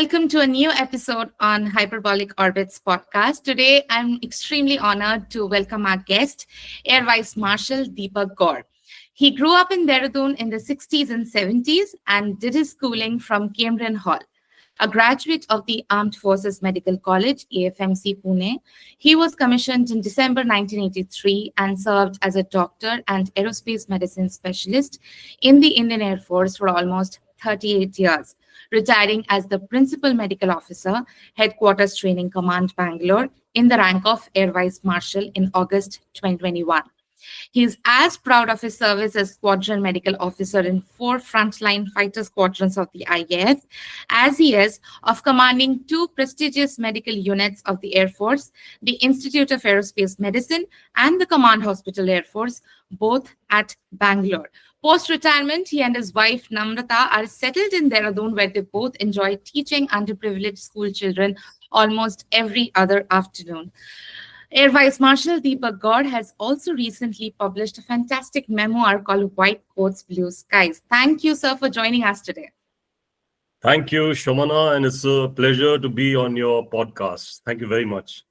welcome to a new episode on Hyperbolic Orbits podcast. Today, I'm extremely honored to welcome our guest, Air Vice Marshal Deepak Gaur. He grew up in Dehradun in the 60s and 70s and did his schooling from Cameron Hall. A graduate of the Armed Forces Medical College, AFMC Pune, he was commissioned in December 1983 and served as a doctor and aerospace medicine specialist in the Indian Air Force for almost 38 years, retiring as the Principal Medical Officer, Headquarters Training Command, Bangalore, in the rank of Air Vice Marshal in August 2021. He is as proud of his service as Squadron Medical Officer in 4 frontline fighter squadrons of the IAF as he is of commanding 2 prestigious medical units of the Air Force, the Institute of Aerospace Medicine and the Command Hospital Air Force, both at Bangalore. Post-retirement, he and his wife Namrata are settled in Dehradun, where they both enjoy teaching underprivileged school children almost every other afternoon. Air Vice Marshal Deepak Gaur has also recently published a fantastic memoir called White Coats, Blue Skies. Thank you, sir, for joining us today. Thank you, Shomana, and it's a pleasure to be on your podcast. Thank you very much.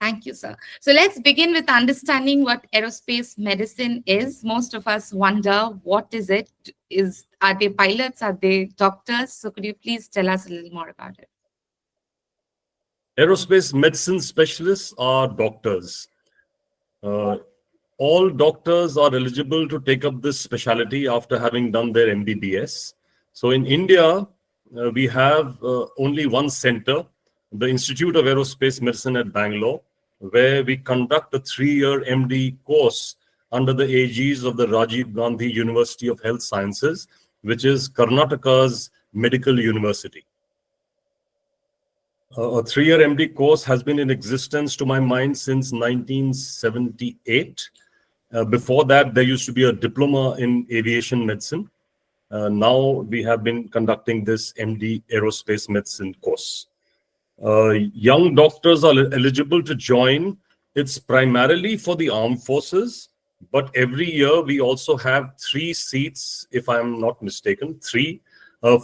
Thank you, sir. So let's begin with understanding what aerospace medicine is. Most of us wonder, what is it? Are they pilots? Are they doctors? So could you please tell us a little more about it? Aerospace medicine specialists are doctors. All doctors are eligible to take up this specialty after having done their MBBS. So in India, we have only one center, the Institute of Aerospace Medicine at Bangalore, where we conduct a 3-year MD course under the aegis of the Rajiv Gandhi University of Health Sciences, which is Karnataka's medical university. A 3-year MD course has been in existence, to my mind, since 1978. Before that, there used to be a diploma in aviation medicine. Now we have been conducting this MD aerospace medicine course. Young doctors are eligible to join. It's primarily for the armed forces, but every year we also have 3 seats, if I'm not mistaken, 3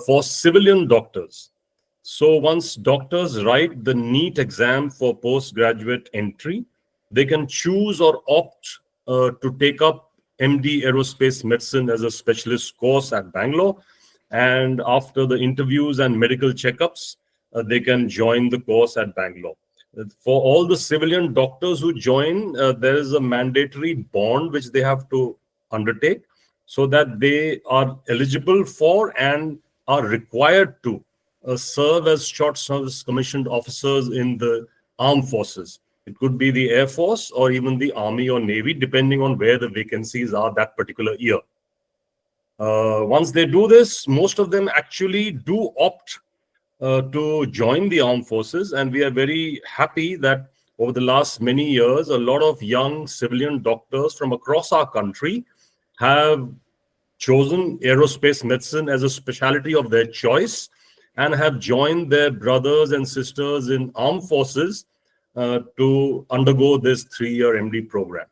for civilian doctors. So once doctors write the NEET exam for postgraduate entry, they can choose or opt to take up MD Aerospace Medicine as a specialist course at Bangalore. And after the interviews and medical checkups, they can join the course at Bangalore. For all the civilian doctors who join, there is a mandatory bond which they have to undertake so that they are eligible for and are required to serve as short service commissioned officers in the armed forces. It could be the Air Force or even the Army or Navy, depending on where the vacancies are that particular year. Once they do this, most of them actually do opt to join the armed forces, and we are very happy that over the last many years, a lot of young civilian doctors from across our country have chosen aerospace medicine as a specialty of their choice and have joined their brothers and sisters in armed forces to undergo this 3-year MD program.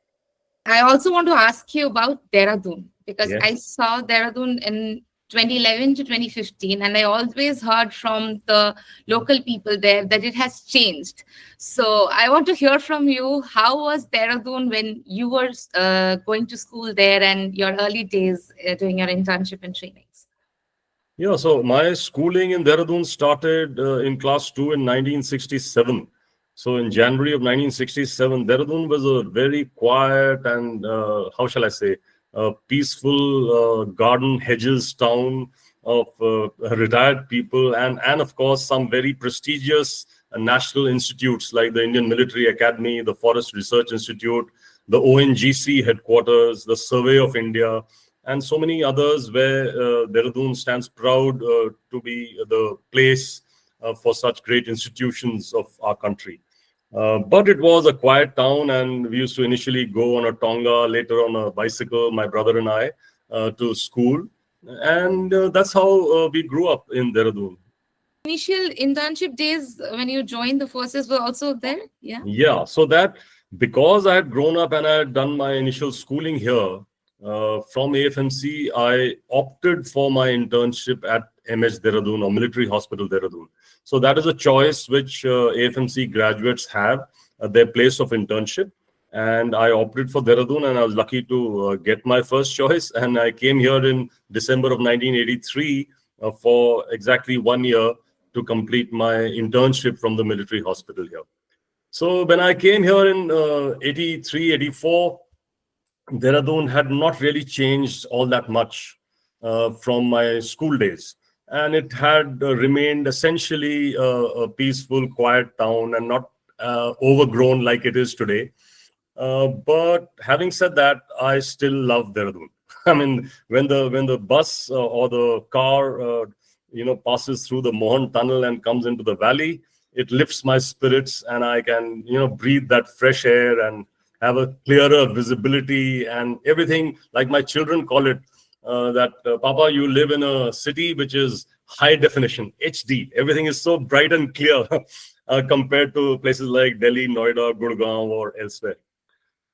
I also want to ask you about Dehradun, because Yes. I saw Dehradun in 2011 to 2015, and I always heard from the local people there that it has changed. So I want to hear from you, how was Dehradun when you were going to school there and your early days doing your internship and trainings? Yeah, so my schooling in Dehradun started in class 2 in 1967. So in January of 1967, Dehradun was a very quiet and, how shall I say, peaceful garden hedges town of retired people and of course, some very prestigious national institutes like the Indian Military Academy, the Forest Research Institute, the ONGC headquarters, the Survey of India, and so many others where Dehradun stands proud to be the place for such great institutions of our country. But it was a quiet town, and we used to initially go on a tonga, later on a bicycle, my brother and I, to school. And that's how we grew up in Dehradun. Initial internship days when you joined the forces were also there? Yeah. Yeah, so that because I had grown up and I had done my initial schooling here, from AFMC, I opted for my internship at MH Dehradun, or Military Hospital Dehradun. So that is a choice which AFMC graduates have, their place of internship. And I opted for Dehradun, and I was lucky to get my first choice. And I came here in December of 1983 for exactly 1 year to complete my internship from the military hospital here. So when I came here in 83, 84, Dehradun had not really changed all that much from my school days. And it had remained essentially a peaceful, quiet town and not overgrown like it is today. But having said that, I still love Dehradun. I mean, when the bus or the car, passes through the Mohan Tunnel and comes into the valley, it lifts my spirits, and I can, breathe that fresh air and have a clearer visibility and everything. Like my children call it, Papa, you live in a city which is high definition, HD. Everything is so bright and clear compared to places like Delhi, Noida, Gurgaon, or elsewhere.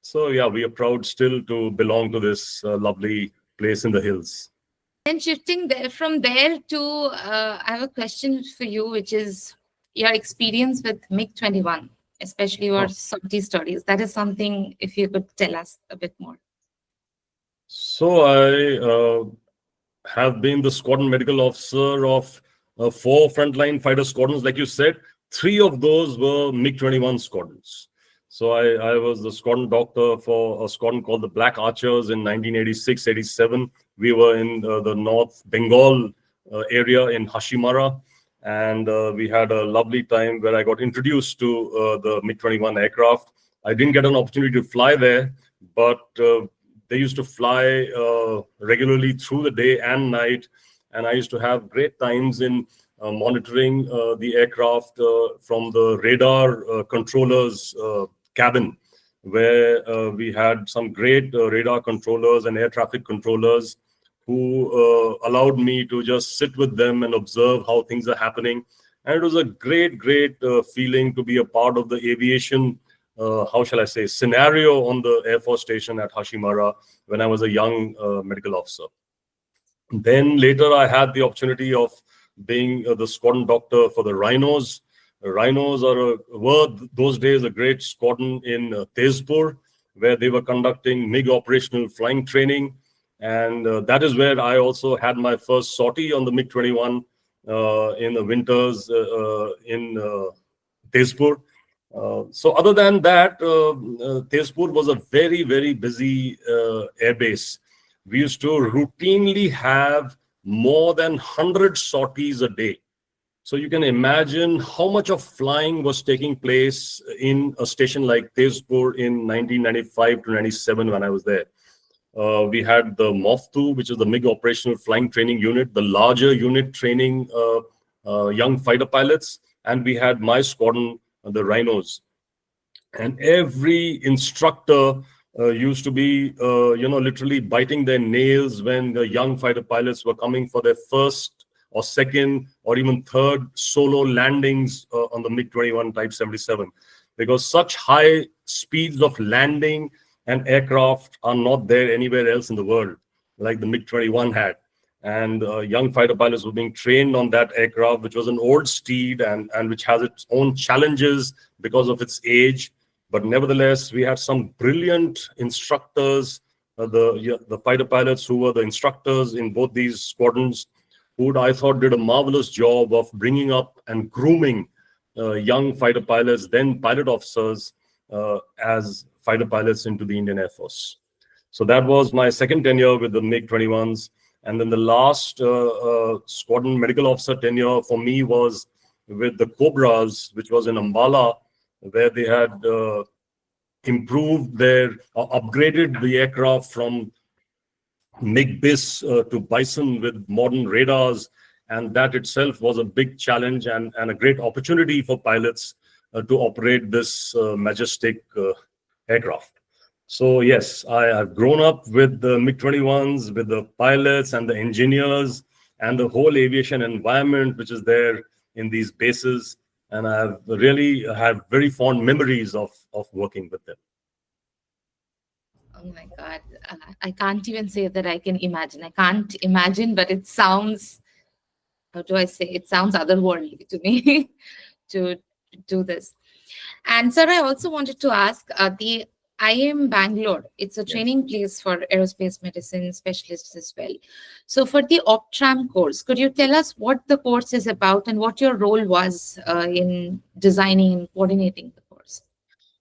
So yeah, we are proud still to belong to this lovely place in the hills. And shifting there from there to, I have a question for you, which is your experience with MiG-21, especially your sortie stories. That is something, if you could tell us a bit more. So I have been the squadron medical officer of 4 frontline fighter squadrons, like you said. 3 of those were MiG-21 squadrons. So I was the squadron doctor for a squadron called the Black Archers in 1986-87. We were in the North Bengal area in Hashimara, and we had a lovely time where I got introduced to the MiG-21 aircraft. I didn't get an opportunity to fly there, but they used to fly regularly through the day and night, and I used to have great times in monitoring the aircraft from the radar controllers cabin, where we had some great radar controllers and air traffic controllers who allowed me to just sit with them and observe how things are happening. And it was a great feeling to be a part of the aviation, scenario on the Air Force Station at Hashimara when I was a young medical officer. Then later I had the opportunity of being the squadron doctor for the Rhinos. Rhinos were those days a great squadron in Tezpur, where they were conducting MiG operational flying training. And that is where I also had my first sortie on the MiG-21 in the winters in Tezpur. So other than that, Tezpur was a very busy airbase. We used to routinely have more than 100 sorties a day. So you can imagine how much of flying was taking place in a station like Tezpur in 1995 to 97 when I was there. We had the MOF2, which is the MiG Operational Flying Training Unit, the larger unit training young fighter pilots. And we had my squadron, the Rhinos. And every instructor used to be, literally biting their nails when the young fighter pilots were coming for their first or second or even third solo landings on the MiG-21 Type 77, because such high speeds of landing and aircraft are not there anywhere else in the world, like the MiG-21 had. And young fighter pilots were being trained on that aircraft, which was an old steed and which has its own challenges because of its age. But nevertheless, we had some brilliant instructors, the fighter pilots who were the instructors in both these squadrons, who I thought did a marvelous job of bringing up and grooming young fighter pilots, then pilot officers, as fighter pilots into the Indian Air Force. So that was my second tenure with the MiG-21s. And then the last squadron medical officer tenure for me was with the Cobras, which was in Ambala, where they had improved upgraded the aircraft from MiG-BIS to Bison with modern radars. And that itself was a big challenge and a great opportunity for pilots to operate this majestic aircraft. So yes, I've grown up with the MiG-21s, with the pilots and the engineers and the whole aviation environment which is there in these bases. And I have really very fond memories of working with them. Oh my God. I can't even say that I can imagine. I can't imagine, but it sounds, how do I say? It sounds otherworldly to me to do this. And sir, I also wanted to ask the IAM Bangalore. It's a Yes. training place for aerospace medicine specialists as well. So, for the OPTRAM course, could you tell us what the course is about and what your role was in designing and coordinating the course?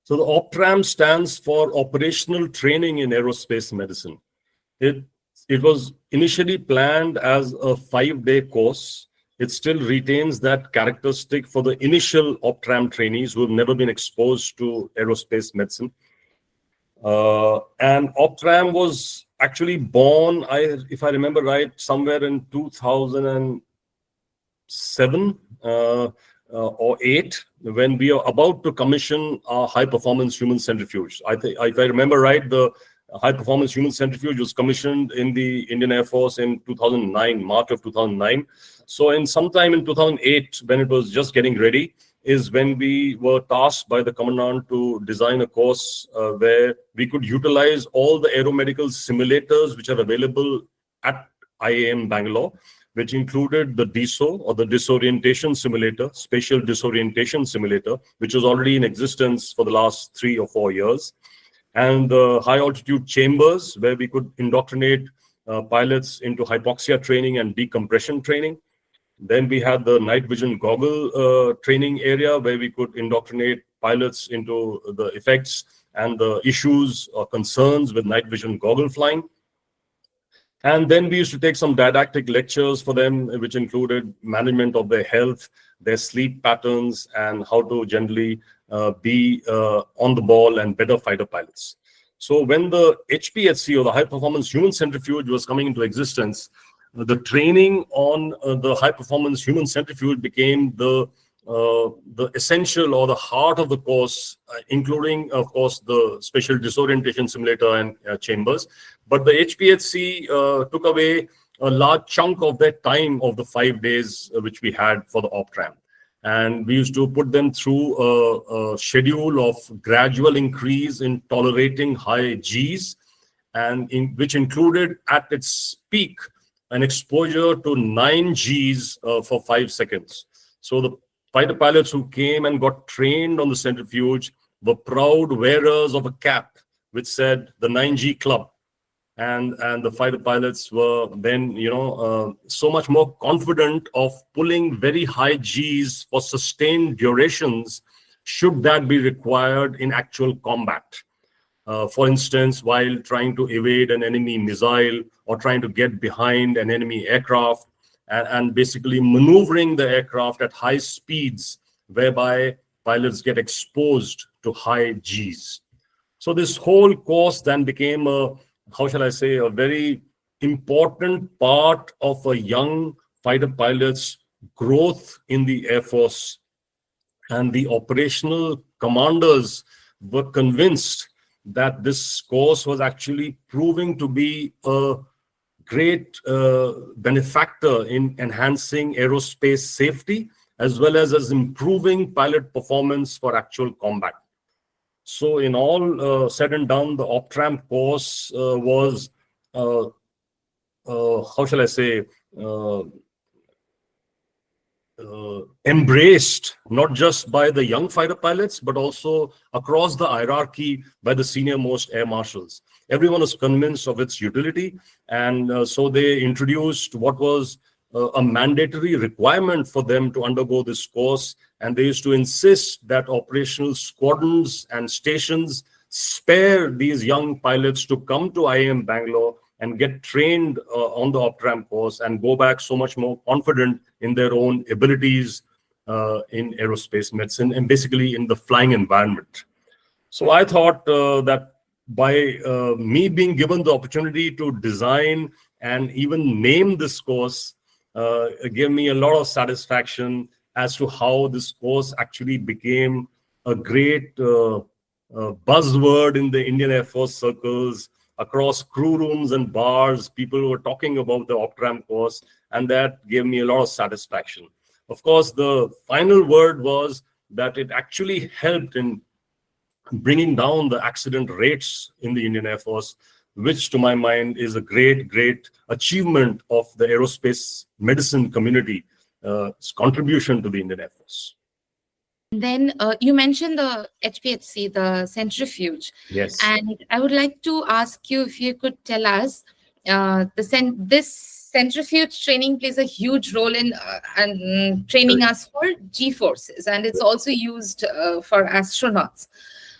So the OPTRAM stands for Operational Training in Aerospace Medicine. It it was initially planned as a 5-day course. It still retains that characteristic for the initial OPTRAM trainees who have never been exposed to aerospace medicine. And OPTRAM was actually born, if I remember right, somewhere in 2007 or 8, when we are about to commission our high performance human centrifuge. I think, if I remember right, the high performance human centrifuge was commissioned in the Indian Air Force in 2009, March of 2009. So in sometime in 2008, when it was just getting ready, is when we were tasked by the commandant to design a course where we could utilize all the aeromedical simulators which are available at IAM Bangalore, which included the DISO, or the disorientation simulator, spatial disorientation simulator, which was already in existence for the last 3 or 4 years, and the high altitude chambers where we could indoctrinate pilots into hypoxia training and decompression training. Then we had the night vision goggle training area where we could indoctrinate pilots into the effects and the issues or concerns with night vision goggle flying. And then we used to take some didactic lectures for them, which included management of their health, their sleep patterns, and how to generally be on the ball and better fighter pilots. So when the HPHC, or the high performance human centrifuge, was coming into existence, the training on the high performance human centrifuge became the essential or the heart of the course, including, of course, the spatial disorientation simulator and chambers. But the HPHC took away a large chunk of that time of the 5 days which we had for the OPTRAM. And we used to put them through a schedule of gradual increase in tolerating high Gs, and which included at its peak an exposure to 9 Gs for 5 seconds. So the fighter pilots who came and got trained on the centrifuge were proud wearers of a cap which said the 9G Club. And the fighter pilots were then, so much more confident of pulling very high Gs for sustained durations, should that be required in actual combat. For instance, while trying to evade an enemy missile or trying to get behind an enemy aircraft, and basically maneuvering the aircraft at high speeds, whereby pilots get exposed to high Gs. So this whole course then became a very important part of a young fighter pilot's growth in the Air Force. And the operational commanders were convinced that this course was actually proving to be a great benefactor in enhancing aerospace safety, as well as improving pilot performance for actual combat. So in all said and done, the OPTRAM course was, embraced not just by the young fighter pilots, but also across the hierarchy by the senior most air marshals. Everyone was convinced of its utility, and so they introduced what was a mandatory requirement for them to undergo this course. And they used to insist that operational squadrons and stations spare these young pilots to come to IAM Bangalore and get trained on the OPTRAM course and go back so much more confident in their own abilities in aerospace medicine and basically in the flying environment. So I thought that by me being given the opportunity to design and even name this course, gave me a lot of satisfaction as to how this course actually became a great buzzword in the Indian Air Force circles. Across crew rooms and bars, people were talking about the OPTRAM course, and that gave me a lot of satisfaction. Of course, the final word was that it actually helped in bringing down the accident rates in the Indian Air Force, which to my mind is a great achievement of the aerospace medicine community, contribution to the Indian Air Force. Then you mentioned the HPHC, the centrifuge. Yes. And I would like to ask you if you could tell us this centrifuge training plays a huge role in training us for G forces, and it's also used for astronauts.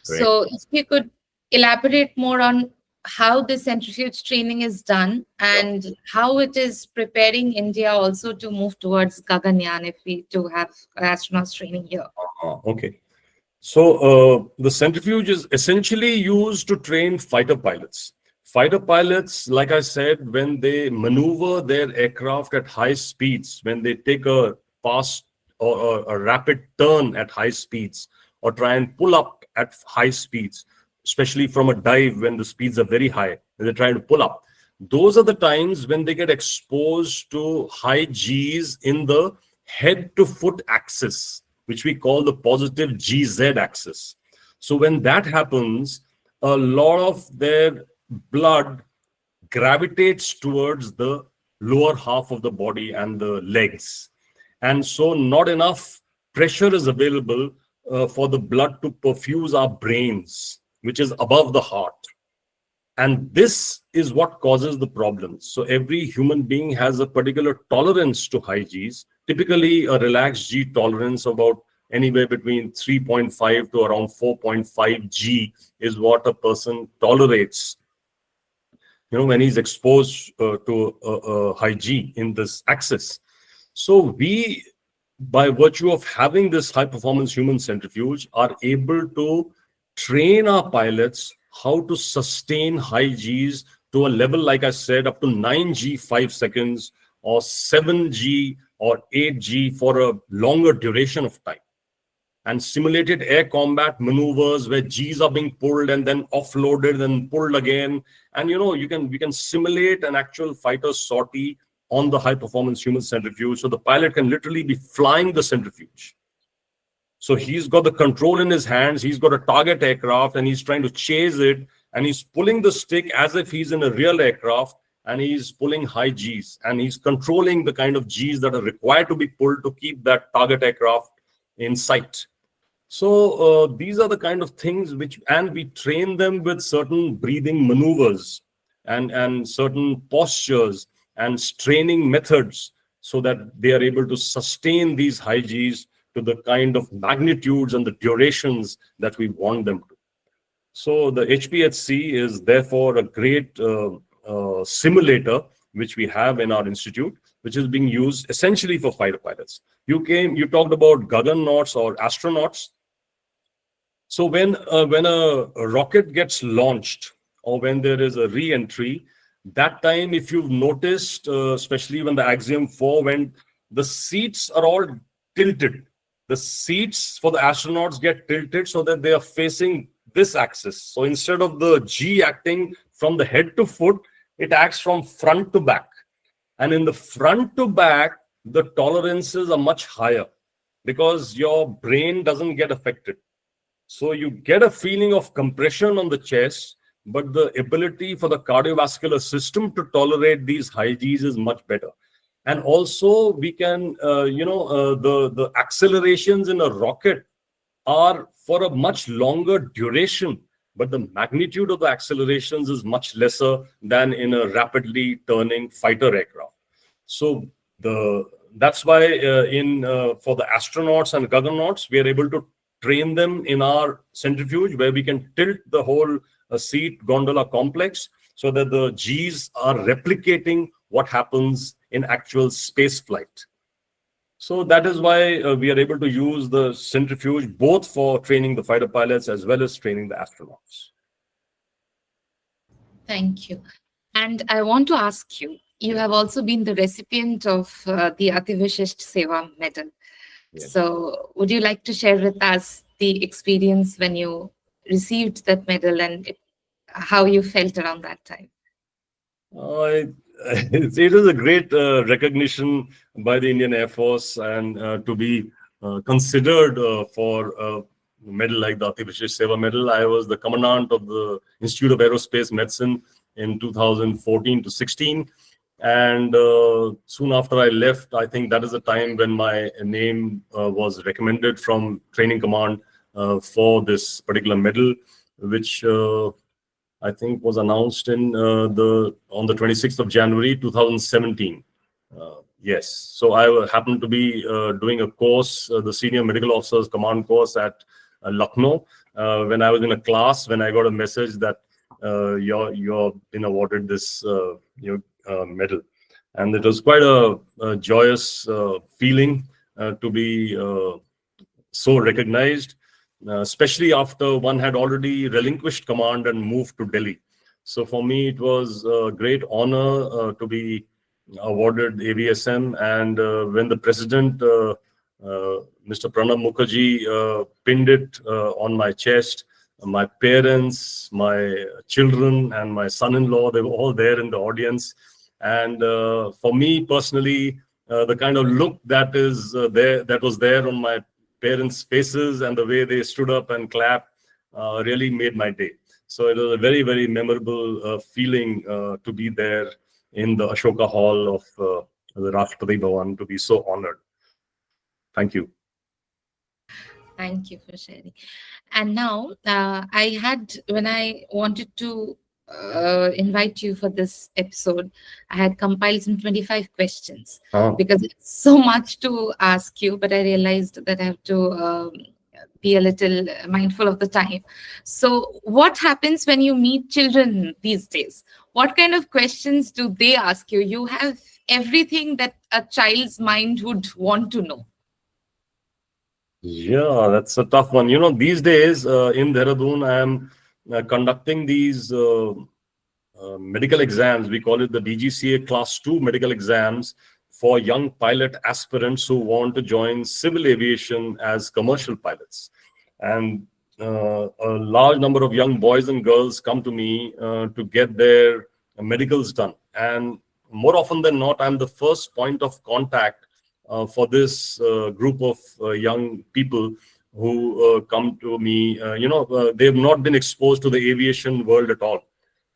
Correct. So if you could elaborate more on how the centrifuge training is done and how it is preparing India also to move towards Gaganyaan if we do have astronauts training here. Okay. So the centrifuge is essentially used to train fighter pilots. Fighter pilots, like I said, when they maneuver their aircraft at high speeds, when they take a fast or a rapid turn at high speeds, or try and pull up at high speeds, especially from a dive when the speeds are very high, and they're trying to pull up. Those are the times when they get exposed to high Gs in the head to foot axis, which we call the positive GZ axis. So when that happens, a lot of their blood gravitates towards the lower half of the body and the legs. And so not enough pressure is available for the blood to perfuse our brains, which is above the heart. And this is what causes the problems. So every human being has a particular tolerance to high Gs, typically a relaxed G tolerance about anywhere between 3.5 to around 4.5 G is what a person tolerates, when he's exposed to a high G in this axis. So we, by virtue of having this high performance human centrifuge, are able to train our pilots how to sustain high Gs to a level, like I said, up to 9G 5 seconds or 7G or 8G for a longer duration of time. And simulated air combat maneuvers where Gs are being pulled and then offloaded and pulled again. And we can simulate an actual fighter sortie on the high performance human centrifuge. So the pilot can literally be flying the centrifuge. So he's got the control in his hands, he's got a target aircraft, and he's trying to chase it, and he's pulling the stick as if he's in a real aircraft, and he's pulling high Gs, and he's controlling the kind of Gs that are required to be pulled to keep that target aircraft in sight. So these are the kind of things and we train them with certain breathing maneuvers and certain postures and straining methods so that they are able to sustain these high Gs to the kind of magnitudes and the durations that we want them to. So the HPHC is therefore a great simulator which we have in our institute, which is being used essentially for fighter pilots. You talked about Gagannauts or astronauts. So when a rocket gets launched or when there is a re-entry, that time, if you've noticed, especially when the Axiom 4 went, the seats are all tilted. The seats for the astronauts get tilted so that they are facing this axis. So instead of the G acting from the head to foot, it acts from front to back. And in the front to back, the tolerances are much higher because your brain doesn't get affected. So you get a feeling of compression on the chest, but the ability for the cardiovascular system to tolerate these high Gs is much better. And also we can, the accelerations in a rocket are for a much longer duration, but the magnitude of the accelerations is much lesser than in a rapidly turning fighter aircraft. So that's why for the astronauts and Gaggannauts, we are able to train them in our centrifuge where we can tilt the whole seat gondola complex so that the Gs are replicating what happens in actual space flight. So that is why we are able to use the centrifuge both for training the fighter pilots as well as training the astronauts. Thank you. And I want to ask you, you have also been the recipient of the Ati Vishisht Seva medal. Yes. So would you like to share with us the experience when you received that medal and how you felt around that time? It is a great recognition by the Indian Air Force and to be considered for medal like the Ati Vishesh Seva Medal. I was the commandant of the Institute of Aerospace Medicine in 2014 to 16. And soon after I left, I think that is the time when my name was recommended from Training Command for this particular medal, which I think was announced on the 26th of January 2017. Yes, so I happened to be doing a course, the Senior Medical Officers Command course at Lucknow. When I was in a class, when I got a message that you're been awarded this medal, and it was quite a joyous feeling to be so recognized, especially after one had already relinquished command and moved to Delhi. So for me, it was a great honor to be awarded AVSM. And when the president, Mr. Pranab Mukherjee, pinned it on my chest, my parents, my children, and my son-in-law, they were all there in the audience. And for me personally, the kind of look that was there on my parents' faces and the way they stood up and clapped really made my day. So it was a very, very memorable feeling to be there in the Ashoka Hall of the Rashtrapati Bhavan, to be so honored. Thank you. Thank you for sharing. And now, when I wanted to invite you for this episode, I had compiled some 25 questions because it's so much to ask you, but I realized that I have to be a little mindful of the time. So what happens when you meet children these days? What kind of questions do they ask you? You have everything that a child's mind would want to know. Yeah, that's a tough one. These days in Dehradun, I am conducting these medical exams. We call it the DGCA Class 2 medical exams for young pilot aspirants who want to join civil aviation as commercial pilots. And a large number of young boys and girls come to me to get their medicals done. And more often than not, I'm the first point of contact for this group of young people who come to me. They've not been exposed to the aviation world at all.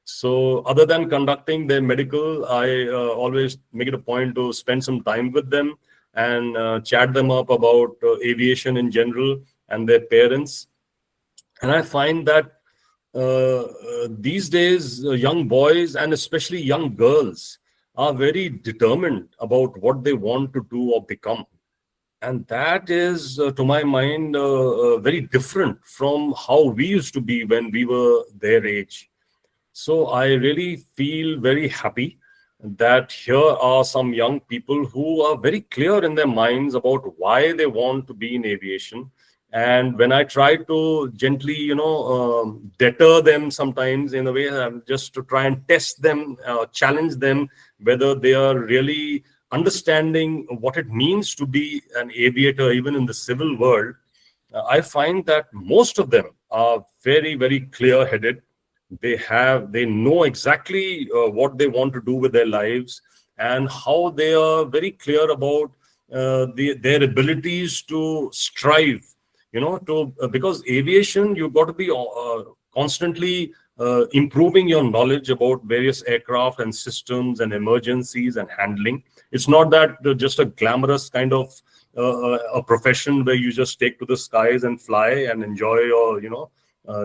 So other than conducting their medical, I always make it a point to spend some time with them and chat them up about aviation in general and their parents. And I find that these days, young boys and especially young girls are very determined about what they want to do or become. And that is, to my mind, very different from how we used to be when we were their age. So I really feel very happy that here are some young people who are very clear in their minds about why they want to be in aviation. And when I try to gently, deter them sometimes in a way, just to try and test them, challenge them, whether they are really understanding what it means to be an aviator, even in the civil world, I find that most of them are very, very clear-headed. They know exactly what they want to do with their lives and how they are very clear about their abilities to strive, because aviation, you've got to be constantly improving your knowledge about various aircraft and systems and emergencies and handling. It's not that just a glamorous kind of a profession where you just take to the skies and fly and enjoy your,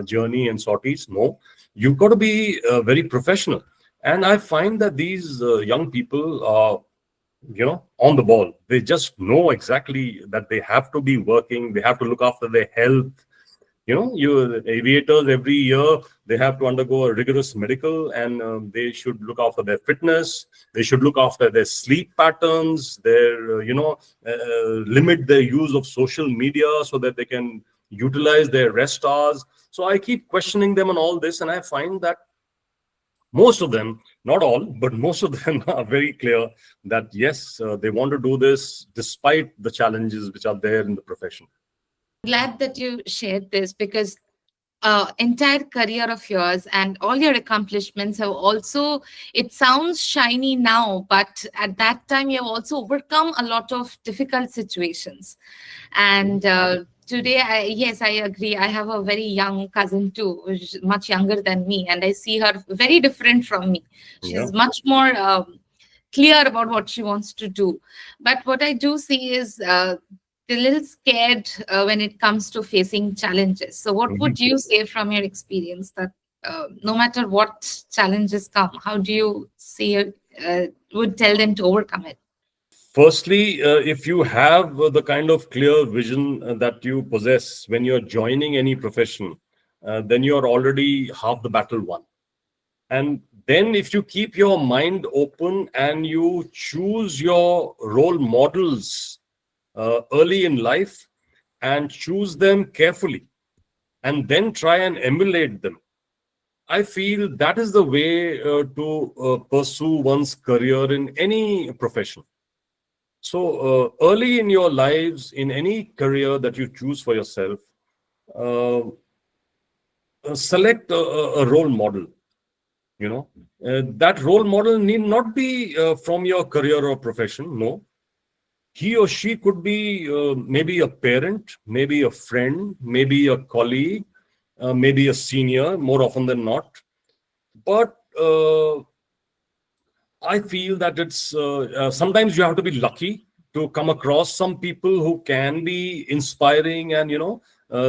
journey and sorties. No, you've got to be very professional. And I find that these young people are, on the ball. They just know exactly that they have to be working. They have to look after their health. Aviators every year, they have to undergo a rigorous medical, and they should look after their fitness. They should look after their sleep patterns, their, limit their use of social media so that they can utilize their rest hours. So I keep questioning them on all this, and I find that most of them, not all, but most of them are very clear that, yes, they want to do this despite the challenges which are there in the profession. Glad that you shared this, because entire career of yours and all your accomplishments have also, it sounds shiny now, but at that time you have also overcome a lot of difficult situations. And Today, yes, I agree. I have a very young cousin too, which is much younger than me, and I see her very different from me. Yeah. She's much more clear about what she wants to do. But what I do see is they're a little scared when it comes to facing challenges. So, what Mhm. would you say from your experience that no matter what challenges come, how do you say would tell them to overcome it? Firstly, if you have the kind of clear vision that you possess when you're joining any profession, then you're already half the battle won. And then, if you keep your mind open and you choose your role models early in life and choose them carefully, and then try and emulate them, I feel that is the way to pursue one's career in any profession. So, early in your lives, in any career that you choose for yourself, uh, select a role model. You know, that role model need not be from your career or profession. No, he or she could be maybe a parent, maybe a friend, maybe a colleague, maybe a senior, more often than not. But I feel that it's sometimes you have to be lucky to come across some people who can be inspiring, and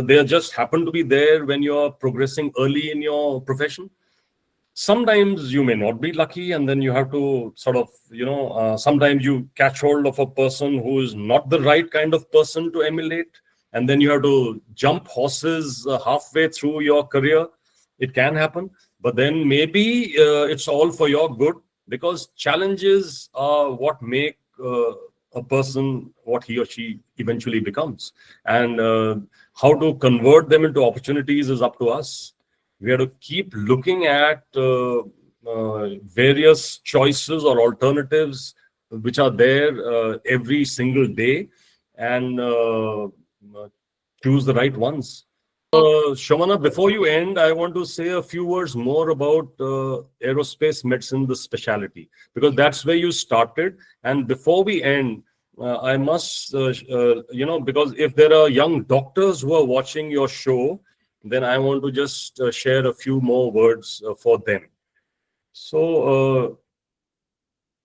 they just happen to be there when you're progressing early in your profession. Sometimes you may not be lucky, and then you have to sort of sometimes you catch hold of a person who is not the right kind of person to emulate, and then you have to jump horses halfway through your career. It can happen, but then maybe it's all for your good, because challenges are what make a person what he or she eventually becomes, and how to convert them into opportunities is up to us. We have to keep looking at various choices or alternatives which are there every single day, and choose the right ones. Shamana, before you end, I want to say a few words more about aerospace medicine, the specialty, because that's where you started. And before we end, I must, because if there are young doctors who are watching your show, then I want to just share a few more words for them. So,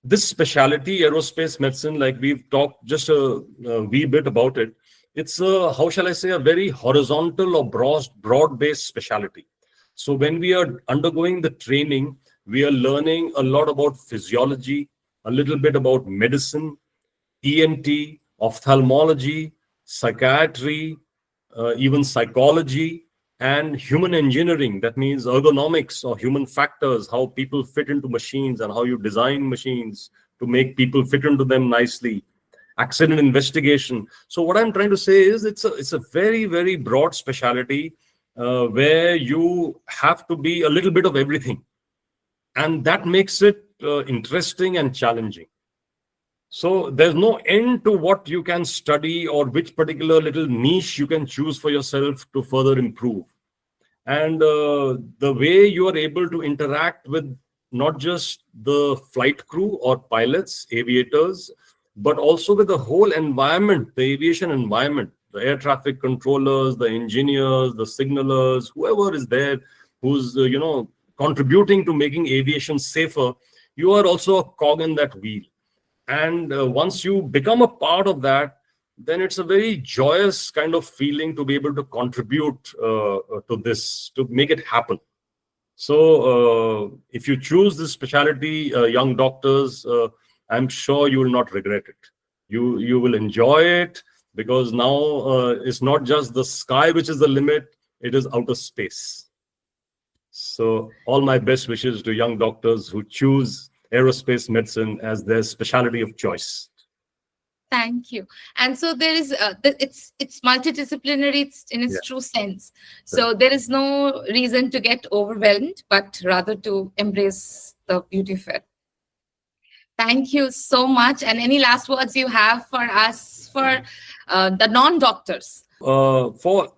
this specialty, aerospace medicine, like we've talked just a wee bit about it, it's a, how shall I say, a very horizontal or broad-based specialty. So when we are undergoing the training, we are learning a lot about physiology, a little bit about medicine, ENT, ophthalmology, psychiatry, even psychology, and human engineering. That means ergonomics or human factors, how people fit into machines and how you design machines to make people fit into them nicely. Accident investigation. So what I'm trying to say is it's a very, very broad specialty where you have to be a little bit of everything, and that makes it interesting and challenging. So there's no end to what you can study or which particular little niche you can choose for yourself to further improve. And the way you are able to interact with not just the flight crew or pilots, aviators, but also with the whole environment, the aviation environment, the air traffic controllers, the engineers, the signalers, whoever is there who's contributing to making aviation safer, you are also a cog in that wheel. And once you become a part of that, then it's a very joyous kind of feeling to be able to contribute to this, to make it happen. So if you choose this specialty, young doctors, I'm sure you will not regret it. You will enjoy it, because now it's not just the sky which is the limit, it is outer space. So all my best wishes to young doctors who choose aerospace medicine as their specialty of choice. Thank you. And so there is it's multidisciplinary, it's in its Yeah. true sense. So there is no reason to get overwhelmed, but rather to embrace the beauty of it. Thank you so much. And any last words you have for us, for the non-doctors? For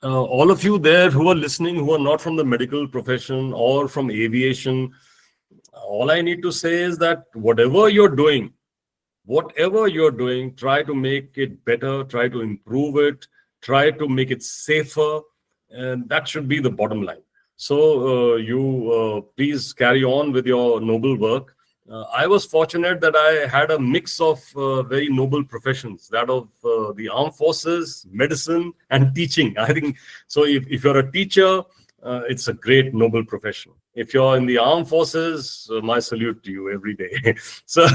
all of you there who are listening, who are not from the medical profession or from aviation, all I need to say is that whatever you're doing, try to make it better, try to improve it, try to make it safer, and that should be the bottom line. So you please carry on with your noble work. I was fortunate that I had a mix of very noble professions, that of the armed forces, medicine, and teaching. I think so. If you're a teacher, it's a great noble profession. If you're in the armed forces, my salute to you every day. So,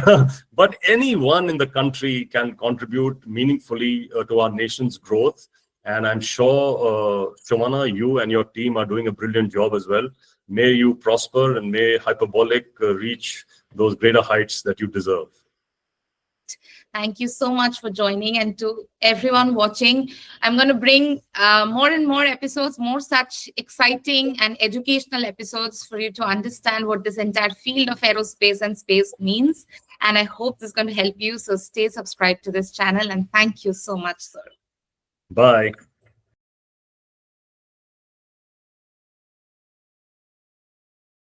but anyone in the country can contribute meaningfully to our nation's growth. And I'm sure, Shomana, you and your team are doing a brilliant job as well. May you prosper, and may Hyperbolic reach those greater heights that you deserve. Thank you so much for joining, and to everyone watching. I'm going to bring more and more episodes, more such exciting and educational episodes for you to understand what this entire field of aerospace and space means. And I hope this is going to help you. So stay subscribed to this channel, and thank you so much, sir. Bye.